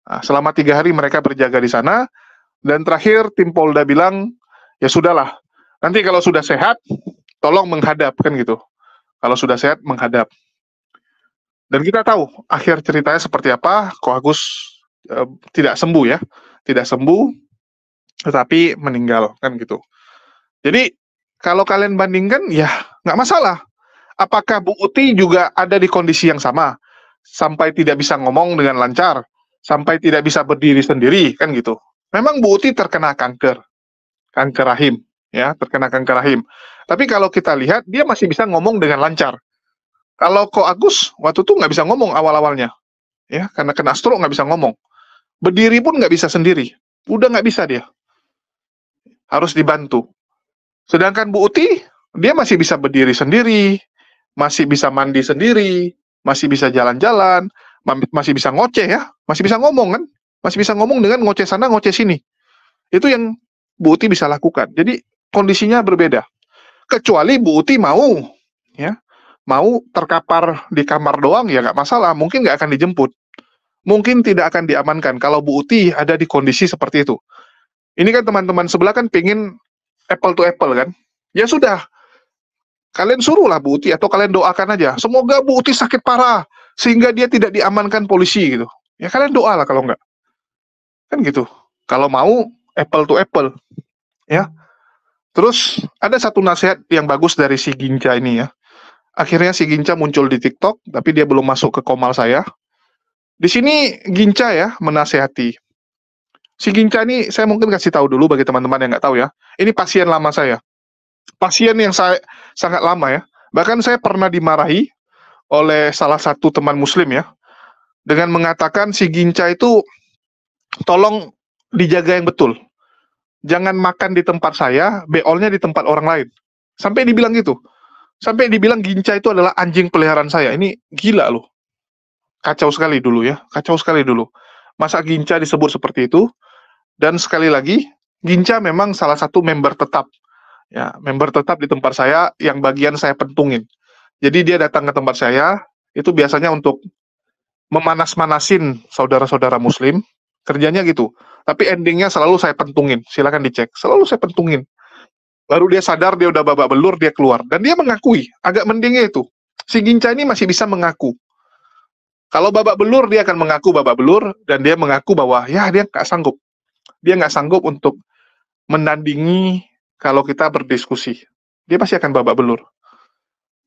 Nah, selama 3 hari mereka berjaga di sana, dan terakhir tim Polda bilang, ya sudahlah, nanti kalau sudah sehat, tolong menghadap kan gitu. Kalau sudah sehat, menghadap. Dan kita tahu akhir ceritanya seperti apa. Ko Agus tidak sembuh ya, tidak sembuh, tetapi meninggal kan gitu. Jadi kalau kalian bandingkan, ya nggak masalah. Apakah Bu Uti juga ada di kondisi yang sama, sampai tidak bisa ngomong dengan lancar, sampai tidak bisa berdiri sendiri kan gitu. Memang Bu Uti terkena kanker rahim, ya, terkena kanker rahim. Tapi kalau kita lihat, dia masih bisa ngomong dengan lancar. Kalau Ko Agus waktu itu nggak bisa ngomong awal-awalnya, ya, karena kena stroke nggak bisa ngomong. Berdiri pun nggak bisa sendiri, udah nggak bisa dia, harus dibantu. Sedangkan Bu Uti, dia masih bisa berdiri sendiri, masih bisa mandi sendiri, masih bisa jalan-jalan, masih bisa ngoceh ya, masih bisa ngomong kan, masih bisa ngomong dengan ngoceh sana, ngoceh sini. Itu yang Bu Uti bisa lakukan. Jadi kondisinya berbeda. Kecuali Bu Uti mau, ya, mau terkapar di kamar doang, ya nggak masalah, mungkin nggak akan dijemput. Mungkin tidak akan diamankan kalau Bu Uti ada di kondisi seperti itu. Ini kan teman-teman sebelah kan pingin apple to apple kan. Ya sudah, kalian suruhlah Bu Uti atau kalian doakan aja. Semoga Bu Uti sakit parah sehingga dia tidak diamankan polisi gitu. Ya kalian doa lah kalau enggak. Kan gitu. Kalau mau apple to apple. Ya. Terus ada satu nasihat yang bagus dari si Ginca ini ya. Akhirnya si Ginca muncul di TikTok, tapi dia belum masuk ke komal saya. Di sini Ginca ya menasehati. Si Ginca ini saya mungkin kasih tahu dulu bagi teman-teman yang nggak tahu ya. Ini pasien lama saya. Pasien yang saya sangat lama ya. Bahkan saya pernah dimarahi oleh salah satu teman muslim ya. Dengan mengatakan si Ginca itu tolong dijaga yang betul. Jangan makan di tempat saya, beolnya di tempat orang lain. Sampai dibilang gitu. Sampai dibilang Ginca itu adalah anjing peliharaan saya. Ini gila loh. Kacau sekali dulu ya. Kacau sekali dulu. Masa Ginca disebut seperti itu? Dan sekali lagi, Ginca memang salah satu member tetap. Ya, member tetap di tempat saya yang bagian saya pentungin. Jadi dia datang ke tempat saya, itu biasanya untuk memanas-manasin saudara-saudara muslim. Kerjanya gitu. Tapi endingnya selalu saya pentungin. Silakan dicek. Selalu saya pentungin. Baru dia sadar dia udah babak belur, dia keluar. Dan dia mengakui. Agak mendingnya itu. Si Ginca ini masih bisa mengaku. Kalau babak belur, dia akan mengaku babak belur. Dan dia mengaku bahwa ya dia nggak sanggup. Dia nggak sanggup untuk menandingi kalau kita berdiskusi. Dia pasti akan babak belur.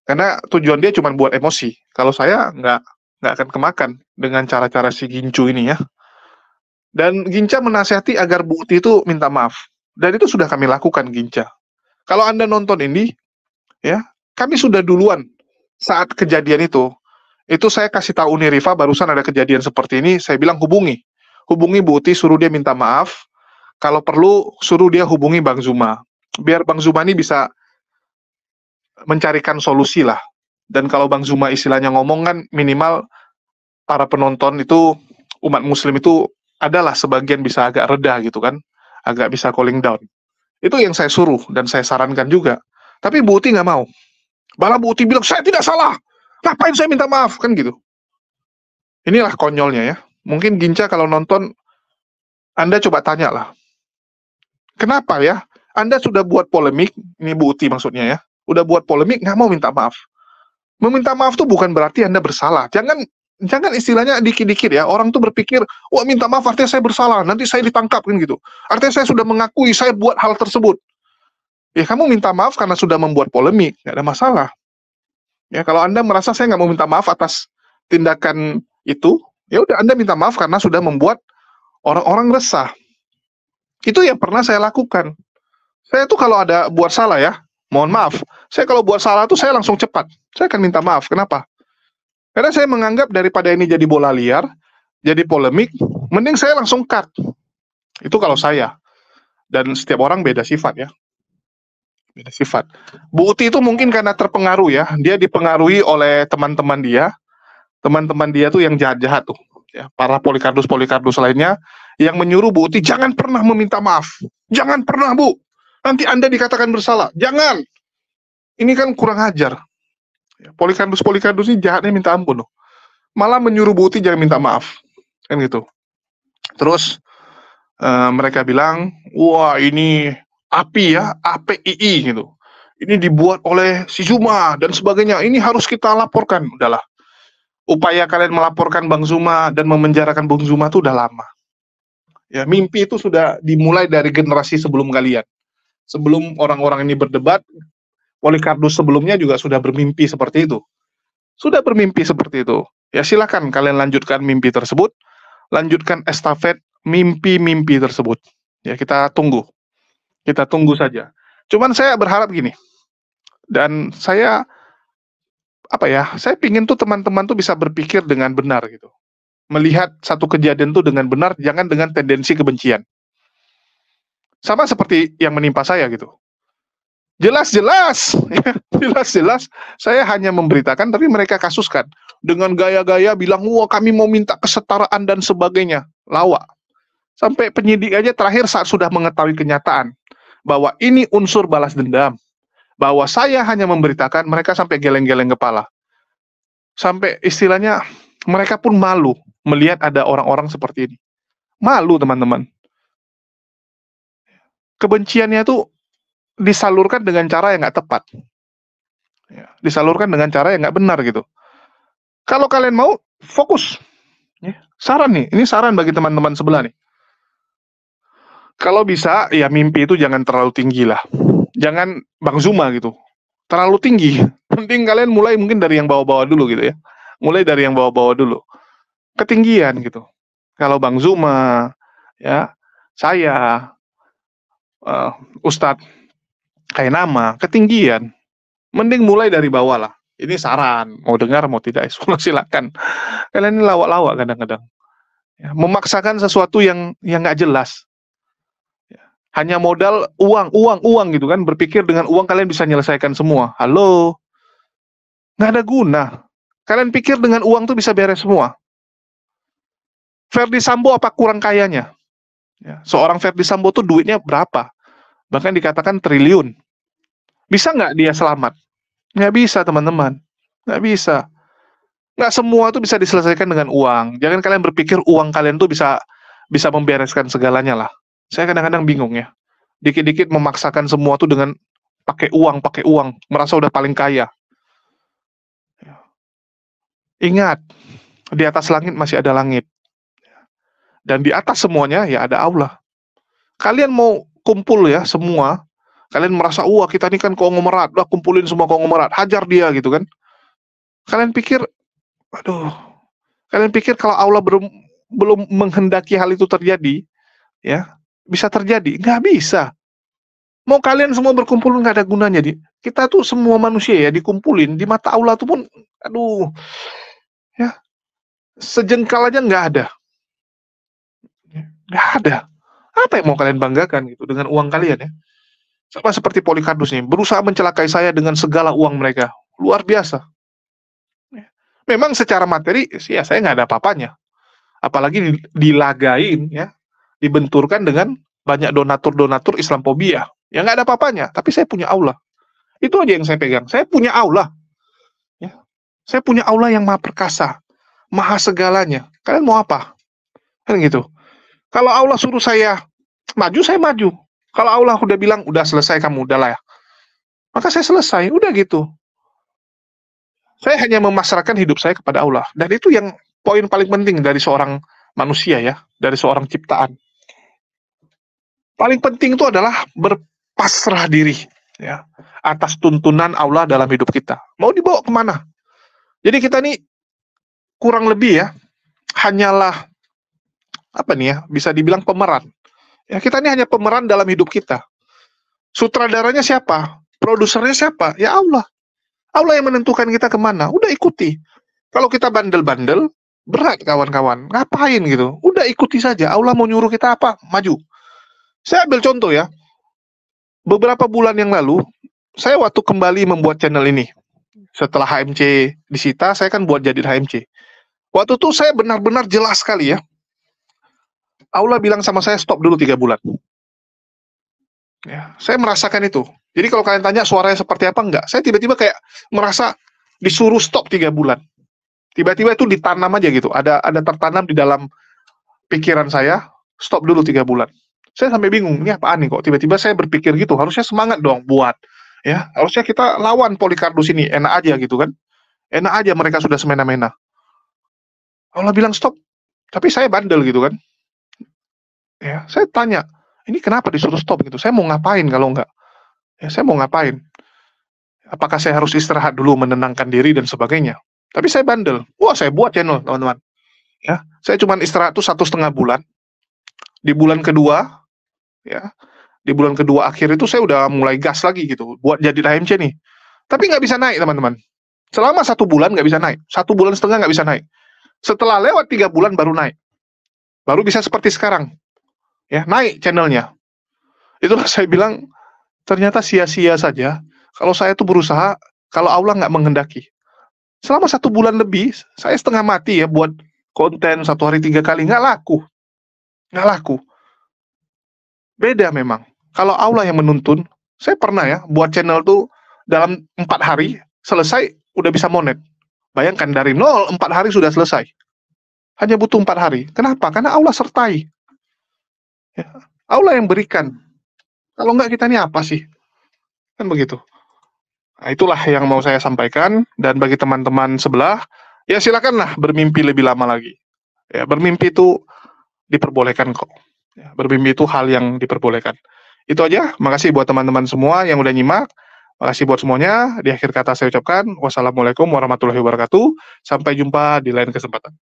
Karena tujuan dia cuma buat emosi. Kalau saya nggak akan kemakan dengan cara-cara si Gincu ini ya. Dan Ginca menasihati agar Bu Uti itu minta maaf. Dan itu sudah kami lakukan, Ginca. Kalau Anda nonton ini, ya, kami sudah duluan saat kejadian itu saya kasih tahu nih Rifa, barusan ada kejadian seperti ini, saya bilang hubungi Bu Uti, suruh dia minta maaf. Kalau perlu, suruh dia hubungi Bang Zuma. Biar Bang Zuma ini bisa mencarikan solusi lah. Dan kalau Bang Zuma istilahnya ngomong kan, minimal para penonton itu, umat muslim itu adalah sebagian bisa agak reda gitu kan, agak bisa cooling down. Itu yang saya suruh dan saya sarankan juga. Tapi Bu Uti nggak mau. Malah Bu Uti bilang, saya tidak salah. Ngapain saya minta maaf? Kan gitu. Inilah konyolnya ya. Mungkin Ginca kalau nonton, Anda coba tanya lah. Kenapa ya? Anda sudah buat polemik, ini Bu Uti maksudnya ya, udah buat polemik, nggak mau minta maaf. Meminta maaf tuh bukan berarti Anda bersalah. Jangan istilahnya dikit-dikit ya. Orang tuh berpikir, wah minta maaf artinya saya bersalah, nanti saya ditangkap kan gitu. Artinya saya sudah mengakui saya buat hal tersebut. Ya kamu minta maaf karena sudah membuat polemik, nggak ada masalah. Ya kalau Anda merasa saya nggak mau minta maaf atas tindakan itu, ya udah Anda minta maaf karena sudah membuat orang-orang resah. Itu yang pernah saya lakukan. Saya tuh kalau ada buat salah ya, mohon maaf. Saya kalau buat salah tuh saya langsung cepat. Saya akan minta maaf. Kenapa? Karena saya menganggap daripada ini jadi bola liar, jadi polemik, mending saya langsung cut. Itu kalau saya. Dan setiap orang beda sifat ya. Beda sifat. Bu Uti itu mungkin karena terpengaruh ya. Dia dipengaruhi oleh teman-teman dia. Teman-teman dia tuh yang jahat-jahat tuh. Ya, para Polikardus lainnya yang menyuruh Bu Uti jangan pernah meminta maaf. Jangan pernah, Bu. Nanti Anda dikatakan bersalah. Jangan. Ini kan kurang ajar. Polikardus ini jahatnya minta ampun loh. Malah menyuruh Bu Uti jangan minta maaf, kan gitu. Terus mereka bilang, wah ini API ya, APII gitu. Ini dibuat oleh si Zuma dan sebagainya. Ini harus kita laporkan. Udahlah. Upaya kalian melaporkan Bang Zuma dan memenjarakan Bang Zuma itu udah lama. Ya, mimpi itu sudah dimulai dari generasi sebelum kalian. Sebelum orang-orang ini berdebat, Polikardus sebelumnya juga sudah bermimpi seperti itu. Sudah bermimpi seperti itu. Ya silakan kalian lanjutkan mimpi tersebut, lanjutkan estafet mimpi-mimpi tersebut. Ya kita tunggu saja. Cuman saya berharap gini, dan saya pingin tuh teman-teman tuh bisa berpikir dengan benar gitu. Melihat satu kejadian tuh dengan benar, jangan dengan tendensi kebencian. Sama seperti yang menimpa saya gitu. Jelas-jelas, saya hanya memberitakan, tapi mereka kasuskan. Dengan gaya-gaya bilang, wah kami mau minta kesetaraan dan sebagainya. Lawak. Sampai penyidik aja terakhir saat sudah mengetahui kenyataan, bahwa ini unsur balas dendam. Bahwa saya hanya memberitakan, mereka sampai geleng-geleng kepala. Sampai istilahnya, mereka pun malu melihat ada orang-orang seperti ini. Malu teman-teman. Kebenciannya itu disalurkan dengan cara yang nggak tepat, ya, disalurkan dengan cara yang nggak benar gitu. Kalau kalian mau fokus, ya, saran nih, ini saran bagi teman-teman sebelah nih. Kalau bisa, ya mimpi itu jangan terlalu tinggi lah, jangan Bang Zuma gitu, terlalu tinggi. Penting kalian mulai mungkin dari yang bawah-bawah dulu gitu ya, mulai dari yang bawah-bawah dulu, ketinggian gitu. Kalau Bang Zuma, ya saya, Ustadz kayak nama, ketinggian, mending mulai dari bawah lah. Ini saran, mau dengar mau tidak, silakan. Kalian ini lawak-lawak kadang-kadang, ya, memaksakan sesuatu yang nggak jelas, ya. Hanya modal uang gitu kan, berpikir dengan uang kalian bisa menyelesaikan semua. Halo, nggak ada guna. Kalian pikir dengan uang tuh bisa beres semua. Verdi Sambo apa kurang kayanya? Ya, seorang Verdi Sambo tuh duitnya berapa? Bahkan dikatakan triliun. Bisa nggak dia selamat? Nggak bisa teman-teman, nggak bisa. Nggak semua tuh bisa diselesaikan dengan uang. Jangan kalian berpikir uang kalian tuh bisa membereskan segalanya lah. Saya kadang-kadang bingung ya. Dikit-dikit memaksakan semua tuh dengan pakai uang, merasa udah paling kaya. Ingat, di atas langit masih ada langit. Dan di atas semuanya ya ada Allah. Kalian mau kumpul ya semua, kalian merasa, wah kita ini kan konglomerat, udah kumpulin semua konglomerat, hajar dia gitu kan. Kalian pikir, kalian pikir kalau Allah belum menghendaki hal itu terjadi, ya bisa terjadi? Nggak bisa. Mau kalian semua berkumpul nggak ada gunanya. Kita tuh semua manusia ya dikumpulin, di mata Allah tuh pun, ya sejengkal aja nggak ada. Nggak ada. Apa yang mau kalian banggakan gitu dengan uang kalian ya? Sama seperti Polikardus nih, berusaha mencelakai saya dengan segala uang mereka. Luar biasa. Memang secara materi, ya saya nggak ada apa-apanya. Apalagi dilagain, ya, dibenturkan dengan banyak donatur-donatur Islamophobia. Ya nggak ada apa-apanya, tapi saya punya Allah. Itu aja yang saya pegang. Saya punya Allah. Ya. Saya punya Allah yang maha perkasa, maha segalanya. Kalian mau apa? Kan gitu. Kalau Allah suruh saya maju, saya maju. Kalau Allah udah bilang, udah selesai kamu, udahlah ya. Maka saya selesai, udah gitu. Saya hanya memasrahkan hidup saya kepada Allah. Dan itu yang poin paling penting dari seorang manusia ya, dari seorang ciptaan. Paling penting itu adalah berpasrah diri ya, atas tuntunan Allah dalam hidup kita. Mau dibawa kemana? Jadi kita nih kurang lebih ya, hanyalah bisa dibilang pemeran. Ya, kita ini hanya pemeran dalam hidup kita. Sutradaranya siapa? Produsernya siapa? Ya Allah. Allah yang menentukan kita kemana. Udah ikuti. Kalau kita bandel-bandel, berat kawan-kawan. Ngapain gitu? Udah ikuti saja. Allah mau nyuruh kita apa? Maju. Saya ambil contoh ya. Beberapa bulan yang lalu, saya waktu kembali membuat channel ini. Setelah HMC disita, saya kan buat jadi HMC. Waktu itu saya benar-benar jelas sekali ya. Allah bilang sama saya, stop dulu 3 bulan. Ya, saya merasakan itu. Jadi kalau kalian tanya suaranya seperti apa, enggak. Saya tiba-tiba kayak merasa disuruh stop 3 bulan. Tiba-tiba itu ditanam aja gitu. Ada tertanam di dalam pikiran saya, stop dulu 3 bulan. Saya sampai bingung, ini apaan nih kok tiba-tiba saya berpikir gitu. Harusnya semangat dong buat. Ya, harusnya kita lawan Polycarpus ini, enak aja gitu kan. Enak aja mereka sudah semena-mena. Allah bilang stop, tapi saya bandel gitu kan. Ya, saya tanya, ini kenapa disuruh stop gitu? Saya mau ngapain kalau enggak? Ya, saya mau ngapain? Apakah saya harus istirahat dulu, menenangkan diri dan sebagainya? Tapi saya bandel. Wah, saya buat channel, teman-teman. Ya, saya cuma istirahat tuh 1,5 bulan. Di bulan kedua, ya, di bulan kedua akhir itu saya udah mulai gas lagi gitu, buat jadi HMC nih. Tapi nggak bisa naik, teman-teman. Selama 1 bulan nggak bisa naik. 1,5 bulan nggak bisa naik. Setelah lewat 3 bulan baru naik. Baru bisa seperti sekarang. Ya, naik channelnya. Itulah saya bilang, ternyata sia-sia saja kalau saya tuh berusaha, kalau Allah nggak menghendaki. Selama 1 bulan lebih, saya setengah mati ya buat konten 1 hari 3 kali, nggak laku. Nggak laku. Beda memang. Kalau Allah yang menuntun, saya pernah ya buat channel tuh dalam 4 hari, selesai, udah bisa monet. Bayangkan dari 0, 4 hari sudah selesai. Hanya butuh 4 hari. Kenapa? Karena Allah sertai. Ya, Allah yang berikan. Kalau nggak kita ini apa sih? Kan begitu. Nah, itulah yang mau saya sampaikan. Dan bagi teman-teman sebelah, ya silakanlah bermimpi lebih lama lagi. Ya, bermimpi itu diperbolehkan kok. Ya, bermimpi itu hal yang diperbolehkan. Itu aja. Makasih buat teman-teman semua yang udah nyimak. Makasih buat semuanya. Di akhir kata saya ucapkan wassalamualaikum warahmatullahi wabarakatuh. Sampai jumpa di lain kesempatan.